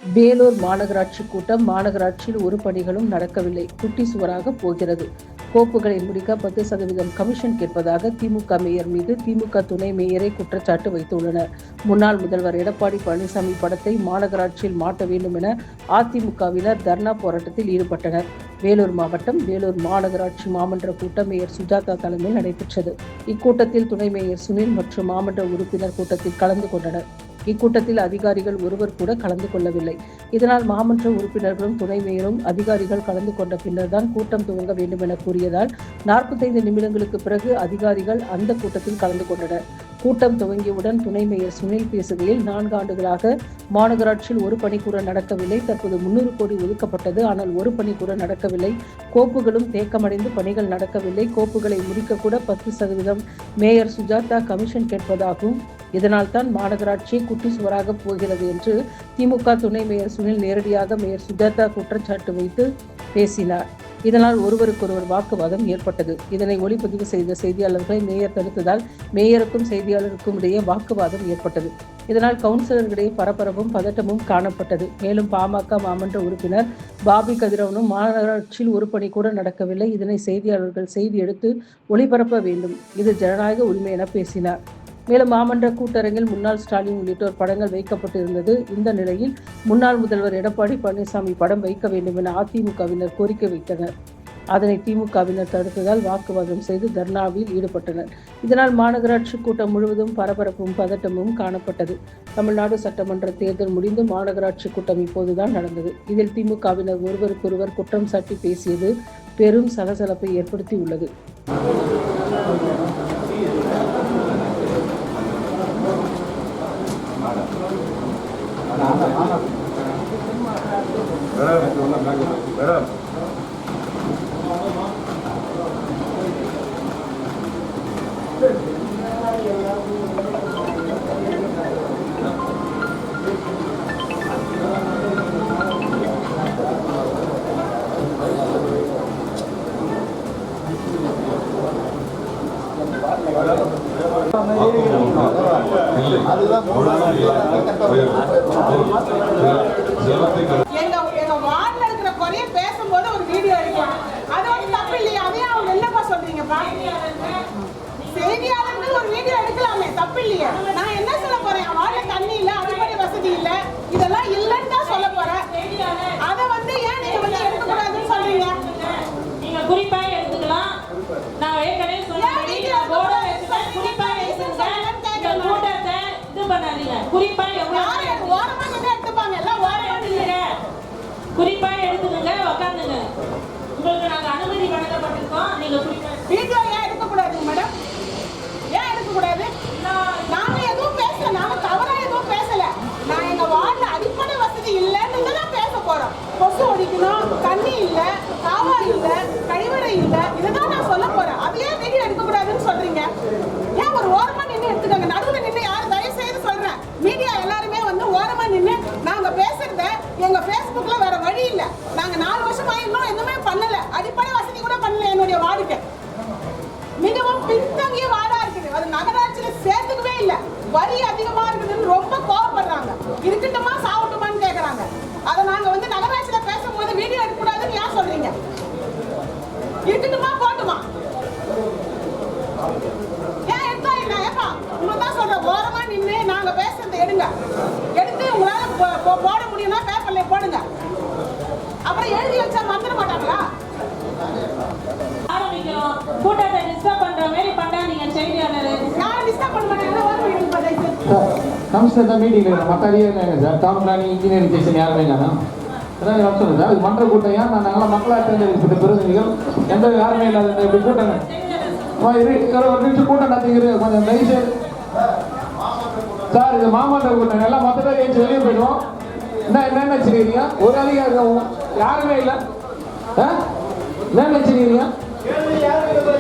வேலூர் மாநகராட்சி கூட்டம். மாநகராட்சியில் ஒரு பணிகளும் நடக்கவில்லை. குட்டி சுவராக போகிறது. கோப்புகளை முடிக்க 10% கமிஷன் கேட்பதாக திமுக மேயர் மீது திமுக துணை மேயரை குற்றச்சாட்டு வைத்துள்ளனர். முன்னாள் முதல்வர் எடப்பாடி பழனிசாமி படத்தை மாநகராட்சியில் மாட்ட வேண்டும் என அதிமுகவினர் தர்ணா போராட்டத்தில் ஈடுபட்டனர். வேலூர் மாவட்டம் வேலூர் மாநகராட்சி மாமன்ற கூட்டம் மேயர் சுஜாதா தலைமையில் நடைபெற்றது. இக்கூட்டத்தில் துணை மேயர் சுனில் மற்றும் மாமன்ற உறுப்பினர் கூட்டத்தில் கலந்து கொண்டனர். இக்கூட்டத்தில் அதிகாரிகள் ஒருவர் கூட கலந்து கொள்ளவில்லை. இதனால் மாமன்ற உறுப்பினர்களும் துணை மேயரும் அதிகாரிகள் கலந்து கொண்ட பின்னர் தான் கூட்டம் துவங்க வேண்டும் என கூறியதால் 45 நிமிடங்களுக்கு பிறகு அதிகாரிகள் அந்த கூட்டத்தில் கலந்து கொண்டனர். கூட்டம் துவங்கியவுடன் துணை மேயர் சுனில் பேசுகையில் 4 ஆண்டுகளாக மாநகராட்சியில் ஒரு பணி கூட நடக்கவில்லை. தற்போது 300 கோடி ஒதுக்கப்பட்டது. ஆனால் ஒரு பணி கூட நடக்கவில்லை. கோப்புகளும் தேக்கமடைந்து பணிகள் நடக்கவில்லை. கோப்புகளை முடிக்க கூட 10% மேயர் சுஜாதா கமிஷன் கேட்பதாகவும் இதனால் தான் மாநகராட்சி குட்டி சுவராக போகிறது என்று திமுக துணை மேயர் சுனில் நேரடியாக மேயர் சுஜாதா குற்றச்சாட்டு வைத்து பேசினார். இதனால் ஒருவருக்கொருவர் வாக்குவாதம் ஏற்பட்டது. இதனை ஒளிப்பதிவு செய்த செய்தியாளர்களை மேயர் தடுத்ததால் மேயருக்கும் செய்தியாளருக்கும் இடையே வாக்குவாதம் ஏற்பட்டது. இதனால் கவுன்சிலர்களிடையே பரபரப்பும் பதட்டமும் காணப்பட்டது. மேலும் பாமக மாமன்ற உறுப்பினர் பாபி கதிரவனும் மாநகராட்சியில் ஒரு பணி கூட நடக்கவில்லை. இதனை செய்தியாளர்கள் செய்தி எடுத்து ஒளிபரப்ப வேண்டும். இது ஜனநாயக உரிமை என பேசினார். மேலும் மாமன்ற கூட்டரங்கில் முன்னாள் ஸ்டாலின் உள்ளிட்டோர் படங்கள் வைக்கப்பட்டிருந்தது. இந்த நிலையில் முன்னாள் முதல்வர் எடப்பாடி பழனிசாமி படம் வைக்க வேண்டும் என அதிமுகவினர் கோரிக்கை வைத்தனர். அதனை திமுகவினர் தடுத்ததால் வாக்குவாதம் செய்து தர்ணாவில் ஈடுபட்டனர். இதனால் மாநகராட்சி கூட்டம் முழுவதும் பரபரப்பும் பதட்டமும் காணப்பட்டது. தமிழ்நாடு சட்டமன்ற தேர்தல் முடிந்து மாநகராட்சி கூட்டம் இப்போதுதான் நடந்தது. இதில் திமுகவினர் ஒருவருக்கொருவர் குற்றம் சாட்டி பேசியது பெரும் சலசலப்பை ஏற்படுத்தி உள்ளது. எங்க வார்டுல இருக்கிற குறைய பேசும்போது ஒரு வீடியோ எடுக்கலாம். அது வந்து தப்பு இல்லையா? அதையும் அவங்க என்னப்பா சொல்றீங்கப்பா? செய்தியாளர்கள் ஒரு வீடியோ எடுக்கலாமே, தப்பு இல்லையா? நான் என்ன சொல்ல போறேன்? வார்டுல தண்ணி இல்ல, அடிப்படை வசதி இல்ல, இதெல்லாம் இல்லன்னு தான் சொல்ல போறேன். அதை வந்து ஏன் நீங்க வந்து எடுக்கக்கூடாதுன்னு சொல்றீங்க? நீங்க குறிப்பா எடுத்துக்கலாம். நான் ஏற்கனவே சொன்னேன், குறிப்பா எடுத்துங்க. கூட்டத்தை இது பண்ணாதீங்க. குறிப்பா ஓரமா நின்று எடுத்துப்பாங்க, எல்லாம் ஓரமா நில்லுங்க. குறிப்பா எடுத்துக்கங்க, உட்காந்துங்க. உங்களுக்கு நாங்க அனுமதி வழங்கப்பட்டிருக்கோம். நீங்க குறிப்பா வீடியோ ஏன் எடுக்கக்கூடாதுங்க மேடம்? ஏன் எடுக்கக்கூடாது? நாங்க எதுவும் பேசல, நாங்க தவறா எதுவும் பேசல. நான் எங்க வார்டுல அடிப்படை வசதி இல்லைன்னு தான் பேச போறோம். கொசு ஒடிக்கணும், தண்ணி இல்ல, காவா இல்ல, கழிவறை இல்ல, இதுதான் நான் சொல்ல போறேன். அதையே வீடியோ எடுக்கக்கூடாதுன்னு சொல்றீங்க. ஏன் ஒரு ஓரமா நின்று எடுத்துக்கோங்க. நடுவில் நின்று யாரும் தயவு செய்து சொல்றேன், மீடியா எல்லாருமே வந்து ஓரமா நின்று நாங்க பேசுறத எங்க Facebookல வேற வழி இல்ல. நாங்க 4 வருஷமா இன்னும் எதுவுமே பண்ணல, அடிப்படை வசதி கூட பண்ணல. என்னுடைய வார்டுக்கு மிகவும் பின்தங்கிய வார்டா இருக்குது. அது நகராட்சியில சேர்த்துக்கவே இல்ல. வரி அதிகமா இருக்குதுன்னு ரொம்ப கோவப்படுறாங்க. இருக்கட்டுமா சாவட்டுமான்னு கேக்குறாங்க. அதை நாங்க வந்து நகராட்சியில பேசும்போது வீடியோ எடுக்கக்கூடாதுன்னு ஏன் சொல்றீங்க? இருக்கட்டுமா போட்டுமா? ஏன் எடுத்தா என்ன? ஏப்பா உங்களுக்கு தான் சொல்றேன், ஓரமா நின்று நாங்க பேசுறதை எடுங்க. எடுத்து உங்களால போட முடியும்னா பேப்பர்ல போடுங்க. அப்புறம் எழுதி வச்சா மறந்துட மாட்டாங்களா? ஆரம்பிக்கிறோம். கூட்டத்தை டிஸ்டர்ப் பண்ற மாதிரி பண்ணாதீங்க செய்தியாளர். யாரும் டிஸ்டர்ப் பண்ண மாட்டாங்க. ஒரு மீட்டிங் பதவி கமிஷனர் மீட்டிங்ல மத்தாரியே sir town planning engineering section யாருமே காணும். அதான் சொல்லுங்க சார், இது மன்ற கூட்டம் ஏன் நாங்களாம் மக்களாக தேர்ந்தெடுக்கப்பட்ட பிரதிநிதிகள் எந்த யாருமே இல்லாத இப்படி கூட்டங்க ஒரு நிமிஷம் கூட்டம் நடத்திக்கிறது கொஞ்சம் தயவுசெய்து சார். இது மாமன்ற கூட்டம் எல்லாம் மொத்த பேர் ஏற்றி வெளியே போயிடுவோம். என்ன வச்சுக்கிறீங்க? ஒரு அதிகாரம் யாருமே இல்லை. என்ன வச்சுக்கிறீங்க?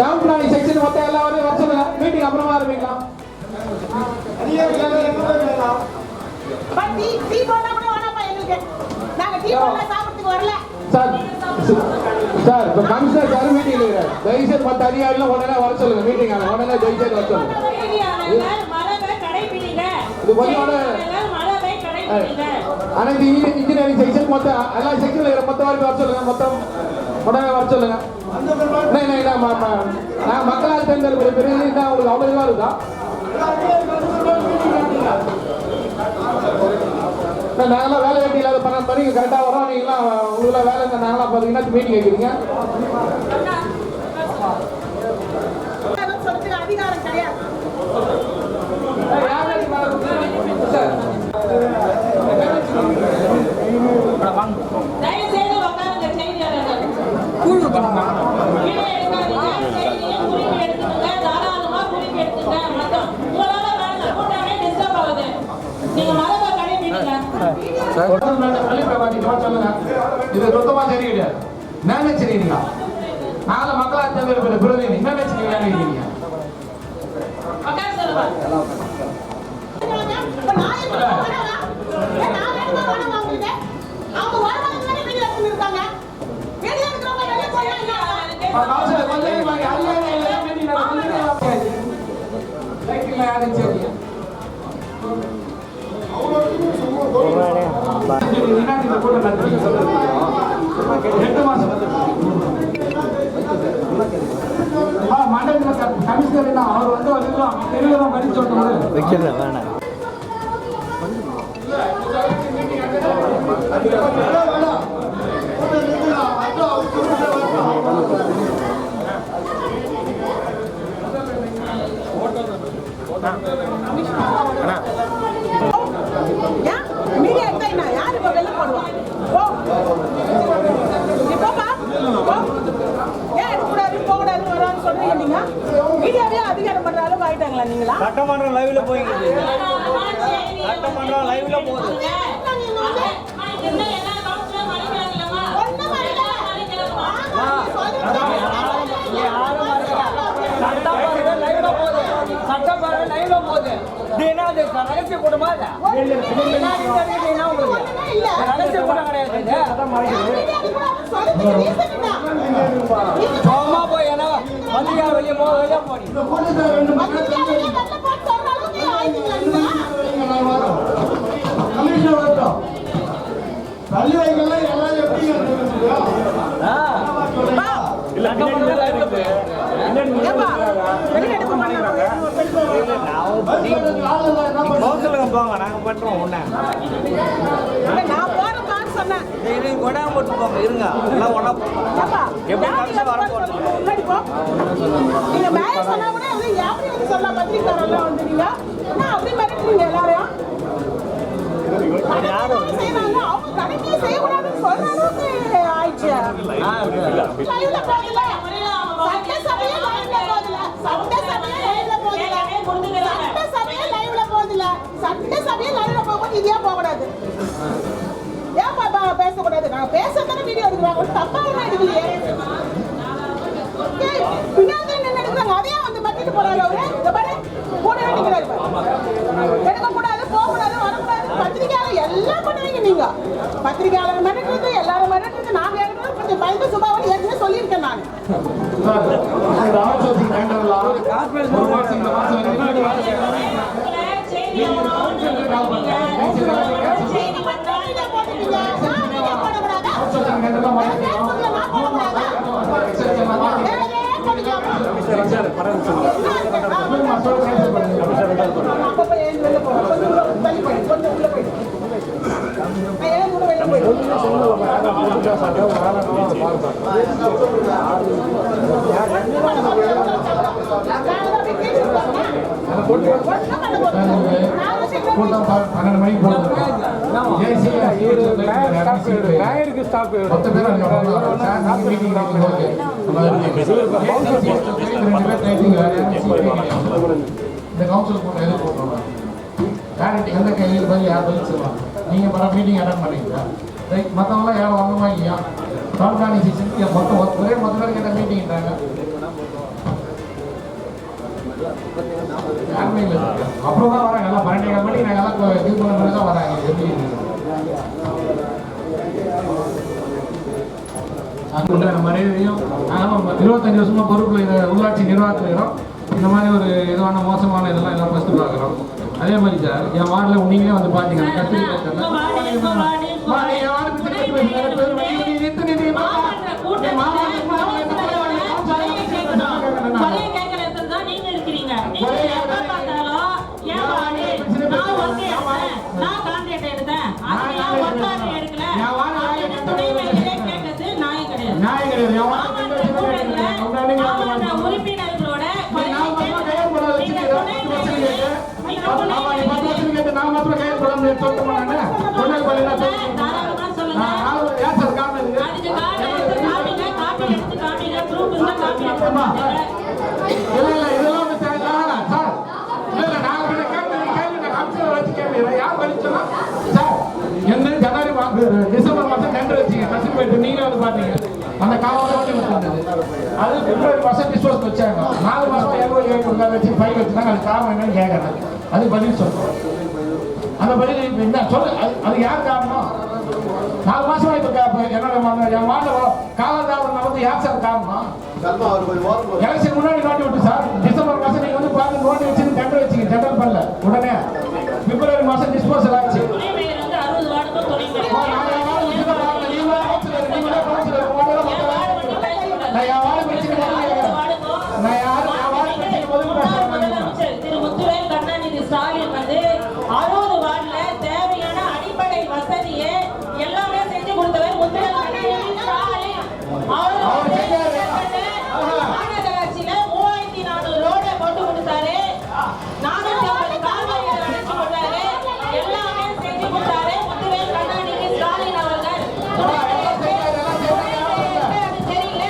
டவுன் பிளானிங் செக்ஷன் மொத்தம் எல்லாரும் வர சொல்லுங்க. மீட்டிங் அப்புறமா ஆரம்பிக்கலாம். சார் இப்போ கமிஷனர் சார் மீட்டிங் இருக்கிறார். தயவுசெய்து மற்ற அதிகாரிகள் உடனே வர சொல்லுங்க. மீட்டிங் உடனே தயவுசெய்து வர சொல்லுங்க. இது கொஞ்சம் அனைத்து இன்ஜினியரிங் செக்ஷன் மொத்தம் எல்லா செக்ஷன்ல இருக்கிற மொத்தம் வரைக்கும் வர சொல்லுங்க. மொத்தம் உடனே வர சொல்லுங்க. நான் மக்களால் தேர்ந்தெடுக்கிற பிறகு உங்களுக்கு அவ்வளோ இருக்கா? நாங்களாம் வேலை வெட்டி இல்லாத 12 மணிக்கு கரெக்டாக வரோம். நீங்களாம் உங்களுக்குலாம் வேலை இருந்தால் நாங்களாம் பார்த்தீங்கன்னா மீட்டிங் கேட்குறீங்க. அதிகாரம் கிடையாது. தயவுசெய்து உட்காருங்க. செய்தியாளர்கள் கீழே எடுக்காதீங்க. செய்தியை குறிப்பு எடுத்துக்கங்க. தாராளமா குறிப்பு எடுத்துங்க. மொத்தம் உங்களால வேலை கூட்டமே டிஸ்டர்ப் ஆகுது. நீங்க மரபை கடைபிடிங்க. சொல்லுங்க. இது சுத்தமா சரி கிடையாது. நினைச்சிருக்கீங்க நாங்கள மக்களால் தேர்ந்தெடுக்கிற பிறகு என்ன நினைச்சிருக்கீங்க? உட்கார சொல்லுங்க. கமிஷனர் அவர் வந்து படிச்சு வேணாம். மீடியா எடுத்தா யாரு இப்ப வெளில போடுவான்? ஏன் எடுக்கக்கூடாது போகக்கூடாது வரான்னு சொல்றீங்க நீங்க? மீடியாவே அதிகாரம் பண்ற அளவுக்கு ஆயிட்டாங்களா நீங்களா? சட்டமன்றம் லைவ்ல போயிருக்கு. சட்டமன்றம் லைவ்ல போகுது. சட்டப்பேரவை லைவ்ல போகுது. என்னது ரகசிய கூட்டமா? ரகசிய கூட்டம் கிடையாது. சும்மா போய் ஏன்னா மந்திரியா வெளியே வெளியே போடி. நாங்க பண்றோம் ஒண்ணு. நான் போறேன்னு சொன்னேன். கொடாம போட்டு போங்க இருங்க. எல்லாம் ஒண்ணா எப்படி வர போறது? முன்னாடி போ. நீங்க மேல சொன்னா கூட அது எப்படி வந்து சொல்ல பத்திரிக்காரங்க வந்து நீங்க என்ன அப்படி மிரட்டுறீங்க எல்லாரையும்? செய்யறாங்க அவங்க கடமையை செய்யக்கூடாதுன்னு சொல்ற அளவுக்கு ஆயிடுச்சு. லைவ்ல போகல. சட்டசபையே லைவ்ல போகல. சட்டசபையே லைவ்ல போகல. சட்டசபையே லைவ்ல போகல. சட்டசபையே லைவ்ல போகும்போது இதே போகக்கூடாது. ஏன் பாப்பா பேசக்கூடாது? நாங்க பேசத்தானே வீடியோ எடுக்கிறாங்க. ஒரு தப்பா ஒன்றும் எடுக்கலையே. பின்னாடி நின்று எடுக்கிறாங்க. அதையே வந்து மட்டிட்டு போறாங்க. அவரு இந்த பாரு கூட நிற்கிறாரு. எடுக்கக்கூடாது, போகக்கூடாது, வரக்கூடாது. பத்திரிகையாளர் எல்லாம் பண்ணுவீங்க நீங்க. பத்திரிகையாளர் மிரட்டுறது எல்லாரும் மிரட்டுறது நாங்க எடுக்கிறது கொஞ்சம் பயந்து சுபாவம் ஏற்கனவே சொல்லியிருக்கேன் நான். கூட்டம் 12 மணிக்கு போடுறது. இந்த கவுன்சில் கூட்டம் எது போட்டோம்? எந்த கையில் பதில் யார் பதில் சொல்லுவாங்க? நீங்கள் பல மீட்டிங் அட்டன் பண்ணீங்களா? ரைட், மற்றவங்களாம் யாரும் வாங்குமா இல்லையா? ஆர்கனைசேஷன் மொத்தம் ஒரே மொத்த பேர் கேட்ட மீட்டிங்கிறாங்க. யாருமே இல்லை. அப்புறம் தான் வராங்க எல்லாம் 12 மணிக்கு நாங்கள் எல்லாம் இது பண்ண பிறகு தான் வராங்க. எப்படி அது மரியாதையும் நாங்களும் 25 வருஷமா பொறுப்பில் இதை உள்ளாட்சி நிர்வாகத்தில் இருக்கிறோம். இந்த மாதிரி ஒரு இதுவான மோசமான இதெல்லாம் எல்லாம் ஃபஸ்ட்டு பார்க்குறோம். அதே மாதிரி சார் என் வார்டில் நீங்களே வந்து பார்த்தீங்கன்னா சார், கஸ்தூரி உங்க பேசுறேன். வார்டு, உங்க வார்டு, உங்க வார்டு, என் வார்டு பத்தி பேசுறேன். மாமன்ற கூட்டத்துல கவுன்சிலரோட குறையை கேட்கணும். குறையை கேட்கிற இடத்துல தான் நீங்க இருக்கிறீங்க. நீங்க எப்ப பார்த்தாலும் என் வார்டு, நான் ஒர்க் எடுத்தேன், நான் கான்ட்ராக்ட் எடுத்தேன், அது நான் ஒர்க் ஆர்டர் எடுக்கல அப்படின்னு துணை மேயரே கேட்கறது நியாயம் கிடையாது. மாமன்ற கூட்டத்துல மாமன்ற உறுப்பினர்களோட குறையை கேட்கணும். நீங்க துணை மேயரே நான் மாத்திரம் கையில் போடாம சொல்லிட்டு தாராளமா சொல்லுங்க. அதுக்கு கார்டு எடுத்து காமிங்க, காப்பி எடுத்து காமிங்க, ப்ரூஃப் இருந்தா காப்பி எடுத்து காமிங்க. இதெல்லாம் வந்து சார் இல்ல நாங்க கேள்வி அம்சம் வச்சு கேள்வி யார் படிச்சோன்னா சார் என்ன ஜனவரி டிசம்பர் மாதம் டெண்டர் வச்சிங்க கசின் போயிட்டு நீங்களே வந்து பார்த்தீங்க அந்த காலம் வந்தது அது பிப்ரவரி மாதம் டிஸ்போஸ் வச்சாங்க 4 மாதம் 7 வச்சு ஃபைல் வச்சுனாங்க அது காரணம் என்னன்னு கேட்கறேன் அது பதில் சொல்றோம் அந்த பதில் இப்போ என்ன சொல்லு அது யார் காரணம் 4 மாசமா இப்போ என்னோட என் வார்டு காலதாமதம் வந்து யார் சார் காரணம் எலெக்ஷன் முன்னாடி நோட்டி விட்டு சார் டிசம்பர் மாசம் நீங்க வந்து பார்த்து நோட்டி வச்சு டெண்டர் வச்சுங்க டெண்டர் பண்ணல உடனே பிப்ரவரி மாசம் டிஸ்போசல் ஆச்சு துணை மேயர் வந்து 60 வார்டுக்கும் துணை மேயர். திரு முத்துவேல் கருணாநிதி ஸ்டாலின் வந்து 60 வார்டுல தேவையான அடிப்படை வசதியை எல்லாமே செஞ்சு கொடுத்தவர் முத்துவேல் கருணாநிதி ஸ்டாலின். மாநகராட்சியில 3400 ரோட போட்டு கொடுத்தாரு, 450 கால்வாய்களை அடைச்சு கொடுத்தாரு, எல்லாமே செஞ்சு கொடுத்தாரு முத்துவேல் கருணாநிதி ஸ்டாலின் அவர்கள். அது தெரியல.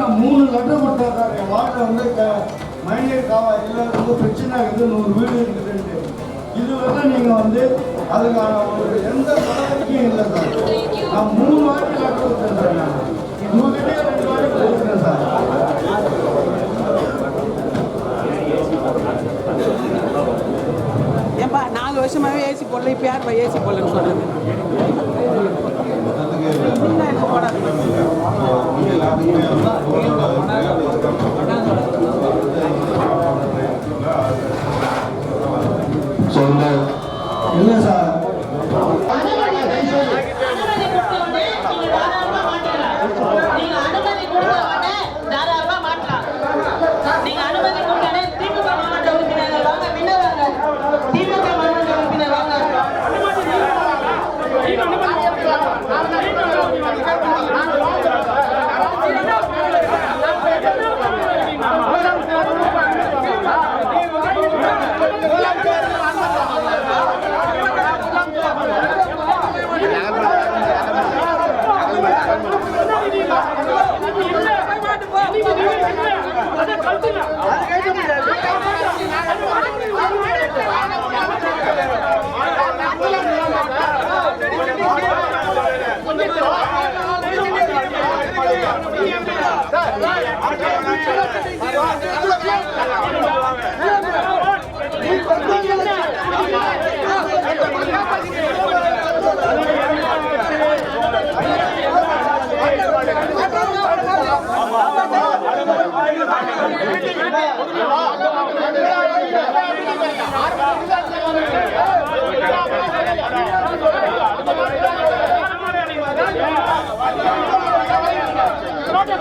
நான் 3 லெட்டர் கொடுத்தேன் என் வார்டில் வந்து மைனர் காவா இல்லை ரொம்ப பிரச்சனை இருக்குது 100 வீடு இருக்குதுன்ட்டு இது வந்து நீங்கள் வந்து அதுக்கான ஒரு எந்த நடவடிக்கையும் இல்லை சார். நான் 3 வாட்டி லெட்டர் கொடுத்தேன் சார். நான் உங்ககிட்டே 2 வாட்டி கொடுத்துருக்கேன் சார். ஏன்பா 4 வருஷமாவே ஏசி போடல, இப்போ யார் ஏசி போடலன்னு சொல்றது? இல்லை சார் அனுமதி கொடுத்த உடனே நீங்க தாராளமா மாட்டலாம். நீங்க அனுமதி கொடுத்த உடனே தாராளமா மாட்டலாம். நீங்க அனுமதி கொடுத்தனே திமுக மாவட்ட உறுப்பினர்கள் வாங்க, முன்ன வாங்க. திமுக மாவட்ட உறுப்பினர் வாங்க. Thank you. ரோட்டை